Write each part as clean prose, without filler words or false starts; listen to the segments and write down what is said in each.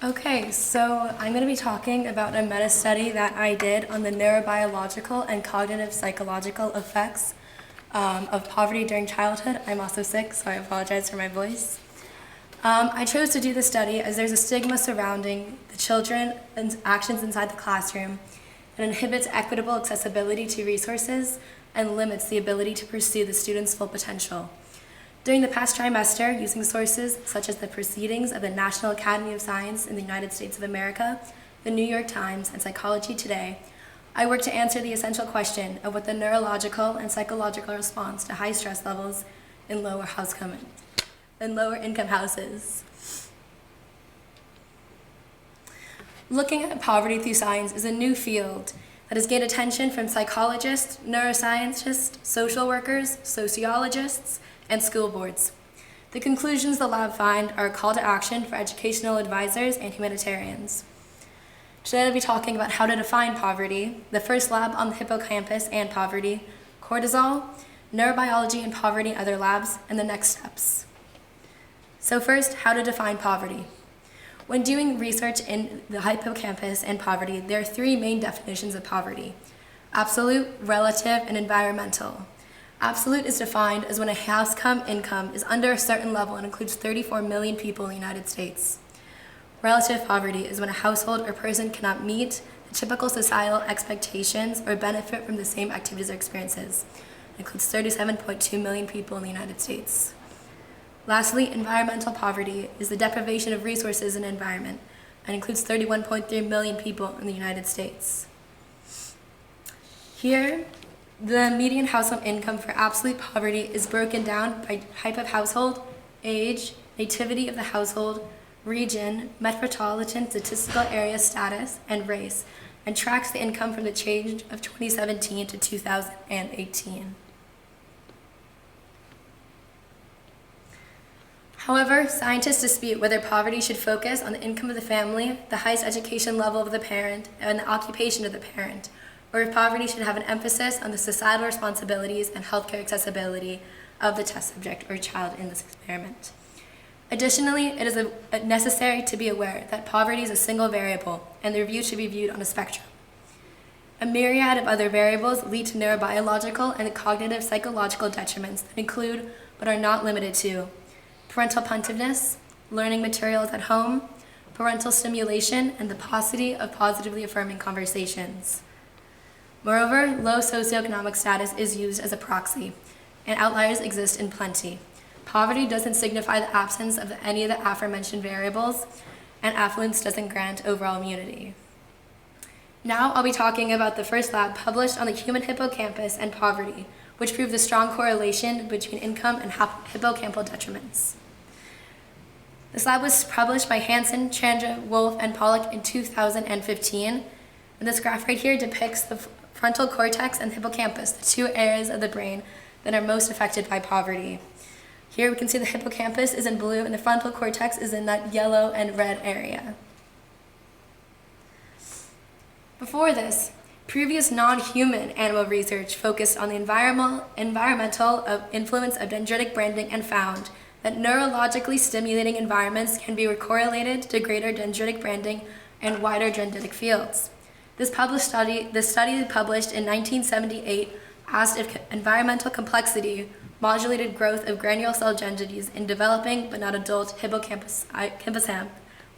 Okay, so I'm going to be talking about a meta-study that I did on the neurobiological and cognitive psychological effects of poverty during childhood. I'm also sick, so I apologize for my voice. I chose to do the study as there's a stigma surrounding the children and actions inside the classroom that inhibits equitable accessibility to resources and limits the ability to pursue the student's full potential. During the past trimester, using sources such as the Proceedings of the National Academy of Science in the United States of America, the New York Times, and Psychology Today, I worked to answer the essential question of what the neurological and psychological response to high stress levels in lower income houses. Looking at poverty through science is a new field that has gained attention from psychologists, neuroscientists, social workers, sociologists, and school boards. The conclusions the lab find are a call to action for educational advisors and humanitarians. Today I'll be talking about how to define poverty, the first lab on the hippocampus and poverty, cortisol, neurobiology and poverty and other labs, and the next steps. So first, how to define poverty. When doing research in the hippocampus and poverty, there are three main definitions of poverty: absolute, relative, and environmental. Absolute is defined as when a household income is under a certain level and includes 34 million people in the United States. Relative poverty is when a household or person cannot meet the typical societal expectations or benefit from the same activities or experiences. It includes 37.2 million people in the United States. Lastly, environmental poverty is the deprivation of resources and environment and includes 31.3 million people in the United States. Here, the median household income for absolute poverty is broken down by type of household, age, nativity of the household, region, metropolitan statistical area status, and race, and tracks the income from the change of 2017 to 2018. However, scientists dispute whether poverty should focus on the income of the family, the highest education level of the parent, and the occupation of the parent, or if poverty should have an emphasis on the societal responsibilities and healthcare accessibility of the test subject or child in this experiment. Additionally, it is necessary to be aware that poverty is a single variable, and the review should be viewed on a spectrum. A myriad of other variables lead to neurobiological and cognitive psychological detriments that include, but are not limited to, parental punitiveness, learning materials at home, parental stimulation, and the paucity of positively affirming conversations. Moreover, low socioeconomic status is used as a proxy, and outliers exist in plenty. Poverty doesn't signify the absence of any of the aforementioned variables, and affluence doesn't grant overall immunity. Now I'll be talking about the first lab published on the human hippocampus and poverty, which proved a strong correlation between income and hippocampal detriments. This lab was published by Hansen, Chandra, Wolf, and Pollock in 2015, and this graph right here depicts the frontal cortex and hippocampus, the two areas of the brain that are most affected by poverty. Here we can see the hippocampus is in blue and the frontal cortex is in that yellow and red area. Before this, previous non-human animal research focused on the environmental influence of dendritic branding and found that neurologically stimulating environments can be correlated to greater dendritic branding and wider dendritic fields. This study published in 1978 asked if environmental complexity modulated growth of granule cell dendrites in developing but not adult hippocampus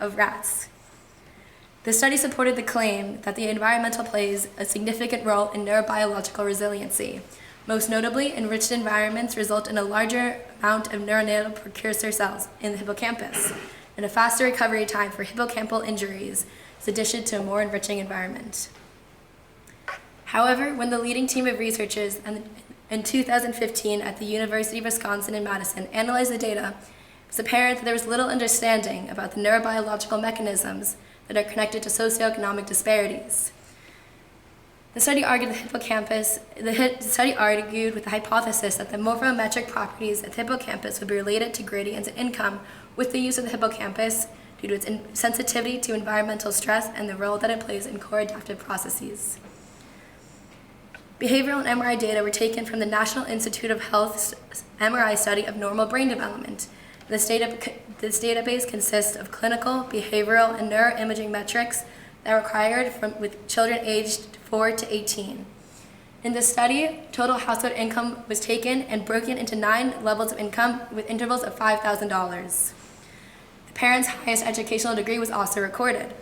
of rats. The study supported the claim that the environmental plays a significant role in neurobiological resiliency. Most notably, enriched environments result in a larger amount of neonatal precursor cells in the hippocampus and a faster recovery time for hippocampal injuries, in addition to a more enriching environment. However, when the leading team of researchers in 2015 at the University of Wisconsin in Madison analyzed the data, it was apparent that there was little understanding about the neurobiological mechanisms that are connected to socioeconomic disparities. The study argued with the hypothesis that the morphometric properties of the hippocampus would be related to gradients in income with the use of the hippocampus due to its sensitivity to environmental stress and the role that it plays in core adaptive processes. Behavioral and MRI data were taken from the National Institute of Health's MRI study of normal brain development. This database consists of clinical, behavioral, and neuroimaging metrics that are required with children aged 4 to 18. In this study, total household income was taken and broken into 9 levels of income with intervals of $5,000. The parent's highest educational degree was also recorded.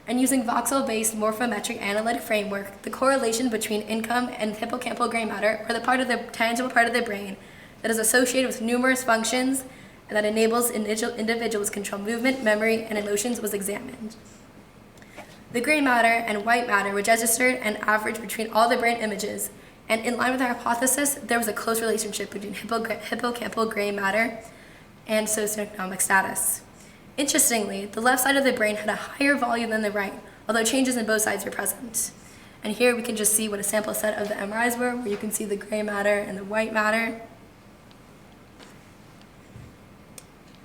And using voxel-based morphometric analytic framework, the correlation between income and hippocampal gray matter, or the tangible part of the brain that is associated with numerous functions and that enables individuals to control movement, memory, and emotions, was examined. The gray matter and white matter were registered and averaged between all the brain images, and in line with our hypothesis, there was a close relationship between hippocampal gray matter and socioeconomic status. Interestingly, the left side of the brain had a higher volume than the right, although changes in both sides were present. And here we can just see what a sample set of the MRIs were, where you can see the gray matter and the white matter.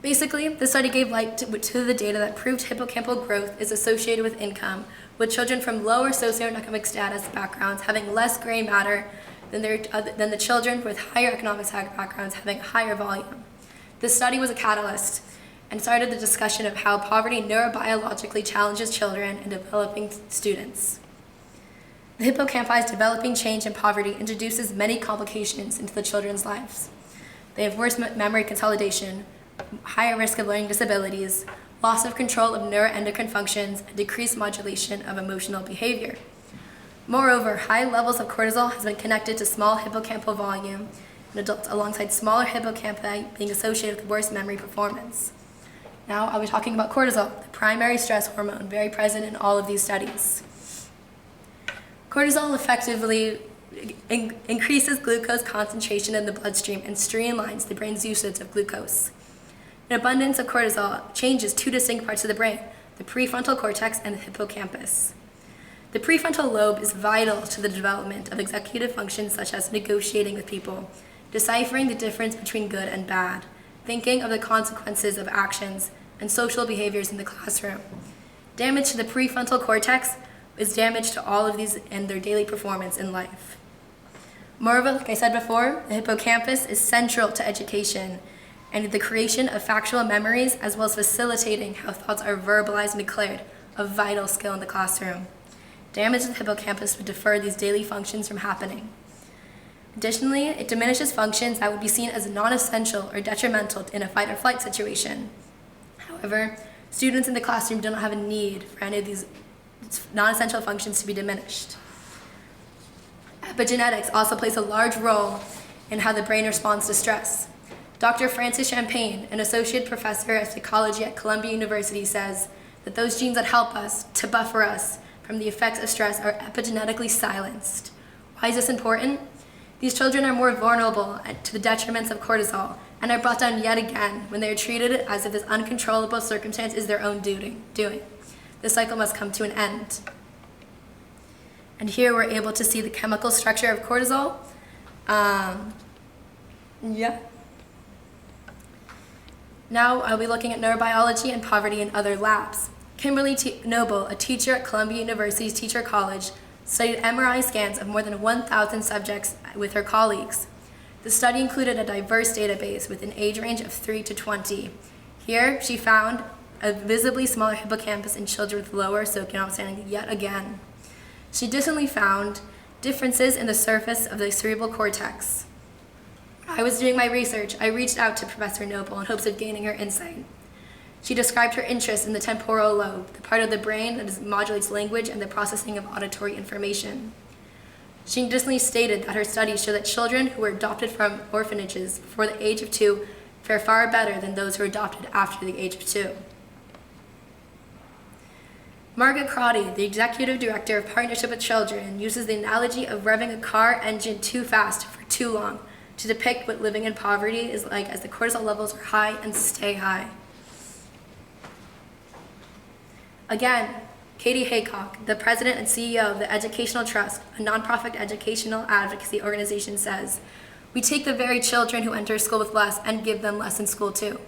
Basically, the study gave light to the data that proved hippocampal growth is associated with income, with children from lower socioeconomic status backgrounds having less gray matter than the children with higher economic backgrounds having higher volume. This study was a catalyst and started the discussion of how poverty neurobiologically challenges children and developing students. The hippocampi's developing change in poverty introduces many complications into the children's lives. They have worse memory consolidation, higher risk of learning disabilities, loss of control of neuroendocrine functions, and decreased modulation of emotional behavior. Moreover, high levels of cortisol has been connected to small hippocampal volume in adults, alongside smaller hippocampi being associated with worse memory performance. Now I'll be talking about cortisol, the primary stress hormone, very present in all of these studies. Cortisol effectively increases glucose concentration in the bloodstream and streamlines the brain's usage of glucose. An abundance of cortisol changes 2 distinct parts of the brain, the prefrontal cortex and the hippocampus. The prefrontal lobe is vital to the development of executive functions such as negotiating with people, deciphering the difference between good and bad, thinking of the consequences of actions, and social behaviors in the classroom. Damage to the prefrontal cortex is damage to all of these and their daily performance in life. Moreover, like I said before, the hippocampus is central to education and the creation of factual memories, as well as facilitating how thoughts are verbalized and declared, a vital skill in the classroom. Damage to the hippocampus would defer these daily functions from happening. Additionally, it diminishes functions that would be seen as non-essential or detrimental in a fight or flight situation. However, students in the classroom do not have a need for any of these non-essential functions to be diminished. Epigenetics also plays a large role in how the brain responds to stress. Dr. Francis Champagne, an associate professor of psychology at Columbia University, says that those genes that help us to buffer us from the effects of stress are epigenetically silenced. Why is this important? These children are more vulnerable to the detriments of cortisol and are brought down yet again when they are treated as if this uncontrollable circumstance is their own doing. This cycle must come to an end. And here we're able to see the chemical structure of cortisol. Now I'll be looking at neurobiology and poverty in other labs. Kimberly Noble, a teacher at Columbia University's Teacher College, studied MRI scans of more than 1,000 subjects with her colleagues. The study included a diverse database with an age range of 3 to 20. Here, she found a visibly smaller hippocampus in children with lower socioeconomic standing yet again. She additionally found differences in the surface of the cerebral cortex. When I was doing my research, I reached out to Professor Noble in hopes of gaining her insight. She described her interest in the temporal lobe, the part of the brain that modulates language and the processing of auditory information. She additionally stated that her studies show that children who were adopted from orphanages before the age of 2 fare far better than those who were adopted after the age of 2. Margaret Crotty, the executive director of Partnership with Children, uses the analogy of revving a car engine too fast for too long to depict what living in poverty is like as the cortisol levels are high and stay high. Again, Katie Haycock, the president and CEO of the Educational Trust, a nonprofit educational advocacy organization, says, "We take the very children who enter school with less and give them less in school too.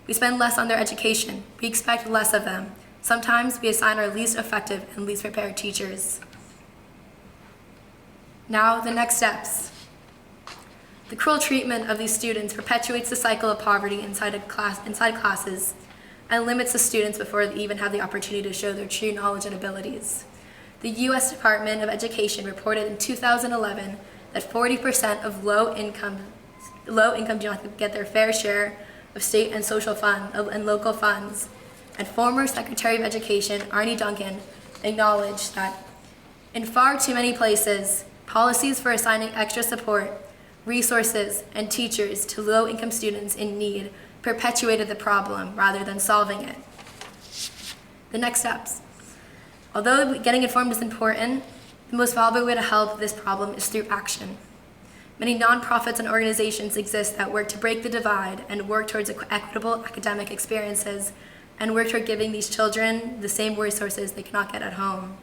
We spend less on their education. We expect less of them. Sometimes we assign our least effective and least prepared teachers." Now, the next steps. The cruel treatment of these students perpetuates the cycle of poverty inside classes and limits the students before they even have the opportunity to show their true knowledge and abilities. The U.S. Department of Education reported in 2011 that 40% of low-income do not get their fair share of state and social fund and local funds. And former Secretary of Education Arne Duncan acknowledged that in far too many places, policies for assigning extra support, resources, and teachers to low-income students in need perpetuated the problem rather than solving it. The next steps. Although getting informed is important, the most valuable way to help this problem is through action. Many nonprofits and organizations exist that work to break the divide and work towards equitable academic experiences and work toward giving these children the same resources they cannot get at home.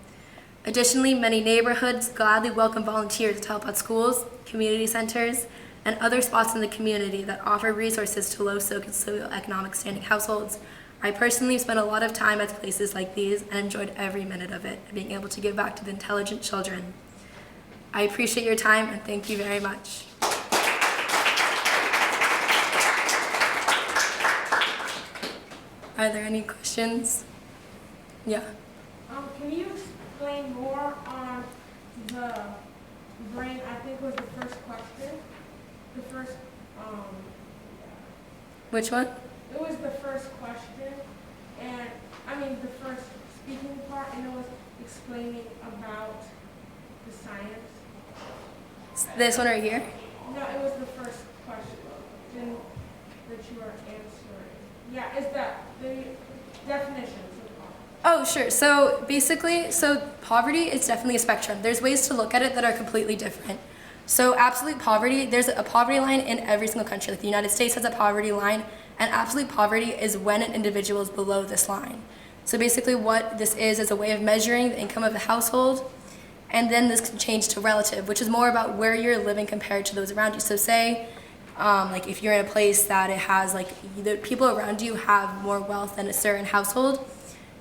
Additionally, many neighborhoods gladly welcome volunteers to help at schools, community centers, and other spots in the community that offer resources to low socioeconomic standing households. I personally spent a lot of time at places like these and enjoyed every minute of it, being able to give back to the intelligent children. I appreciate your time and thank you very much. Are there any questions? Yeah. Can you explain more on the brain? I think was the first question. The first, Which one? It was the first question, and I mean the first speaking part, and it was explaining about the science. This one right here? No, it was the first question that you were answering. Yeah, is that the definitions of poverty? Oh, sure. So basically, poverty is definitely a spectrum. There's ways to look at it that are completely different. So absolute poverty, there's a poverty line in every single country. Like the United States has a poverty line, and absolute poverty is when an individual is below this line. So basically what this is a way of measuring the income of the household, and then this can change to relative, which is more about where you're living compared to those around you. So say, like if you're in a place that it has like the people around you have more wealth than a certain household,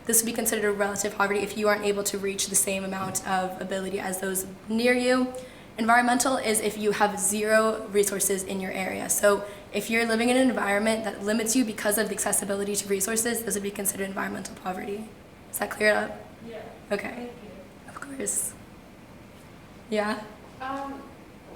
this would be considered a relative poverty if you aren't able to reach the same amount of ability as those near you. Environmental is if you have zero resources in your area. So if you're living in an environment that limits you because of the accessibility to resources, this would be considered environmental poverty. Is that cleared up? Yeah. Okay. Thank you. Of course. Yeah?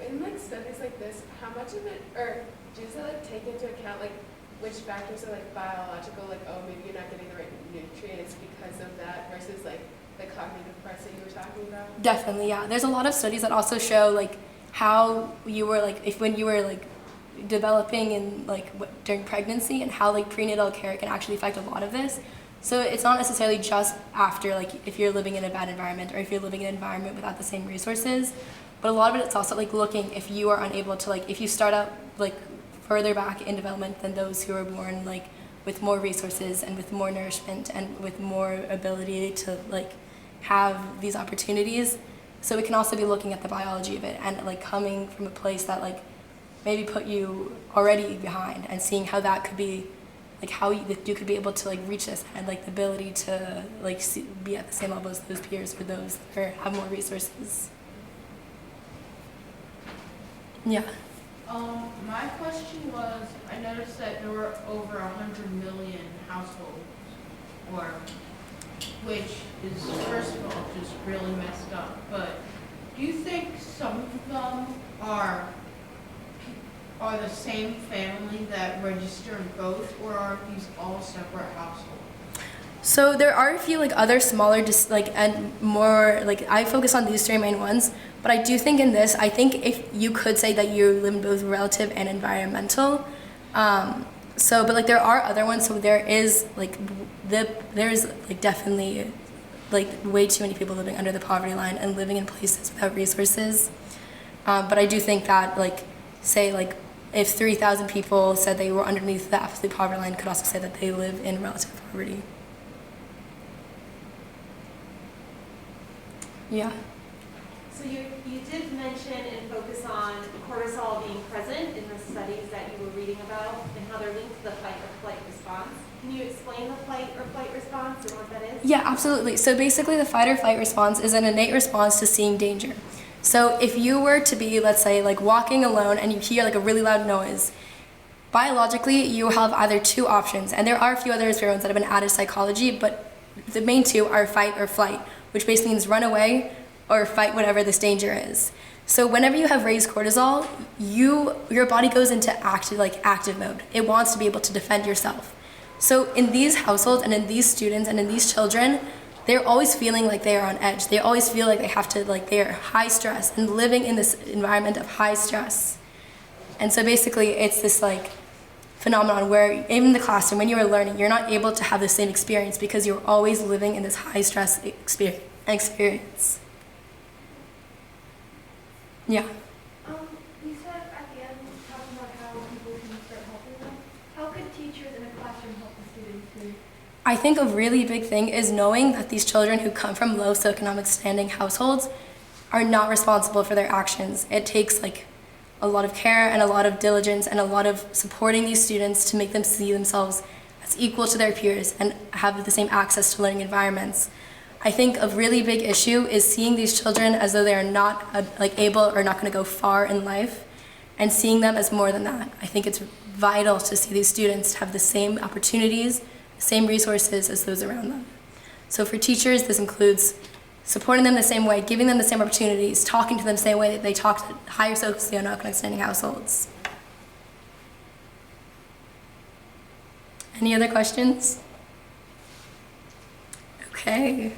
In like studies like this, how much of it, or does it like take into account like which factors are like biological, like oh maybe you're not getting the right nutrients because of that, versus like the cognitive parts that you were talking about? Definitely, yeah. There's a lot of studies that also show like how you were like when you were like developing and like during pregnancy, and how like prenatal care can actually affect a lot of this. So it's not necessarily just after, like if you're living in a bad environment or if you're living in an environment without the same resources, but a lot of it, it's also like looking if you are unable to, like if you start out like further back in development than those who are born like with more resources and with more nourishment and with more ability to like have these opportunities. So we can also be looking at the biology of it and like coming from a place that like maybe put you already behind, and seeing how that could be like how you could be able to like reach this, and like the ability to like be at the same level as those peers or those that have more resources. Yeah. My question was, I noticed that there were over 100 million households, which is, first of all, just really messed up. But do you think some of them are the same family that register in both, or are these all separate households? So there are a few like other smaller, and more like I focus on these three main ones. But I do think in this, I think if you could say that you live in both relative and environmental. But like there are other ones. So there is like there's like definitely like way too many people living under the poverty line and living in places without resources. But I do think that like say like if 3,000 people said they were underneath the absolute poverty line, could also say that they live in relative poverty. Yeah. So you did mention and focus on cortisol being present in the studies that you were reading about and how they're linked to the fight or flight response. Can you explain the fight or flight response and what that is? Yeah, absolutely. So basically the fight or flight response is an innate response to seeing danger. So if you were to be, let's say, like walking alone and you hear like a really loud noise, biologically you have either two options, and there are a few other ones that have been added to psychology, but the main two are fight or flight, which basically means run away or fight whatever this danger is. So whenever you have raised cortisol, your body goes into active mode. It wants to be able to defend yourself. So in these households and in these students and in these children, they're always feeling like they are on edge. They always feel like they have to, like they are high stress and living in this environment of high stress. And so basically it's this like phenomenon where even in the classroom, when you are learning, you're not able to have the same experience because you're always living in this high stress experience. Yeah. You said at the end, talking about how people can start helping them. How could teachers in a classroom help the students who? I think a really big thing is knowing that these children who come from low socioeconomic standing households are not responsible for their actions. It takes like a lot of care and a lot of diligence and a lot of supporting these students to make them see themselves as equal to their peers and have the same access to learning environments. I think a really big issue is seeing these children as though they are not able or not going to go far in life, and seeing them as more than that. I think it's vital to see these students have the same opportunities, the same resources as those around them. So for teachers, this includes supporting them the same way, giving them the same opportunities, talking to them the same way that they talk to higher socioeconomic standing households. Any other questions? Okay.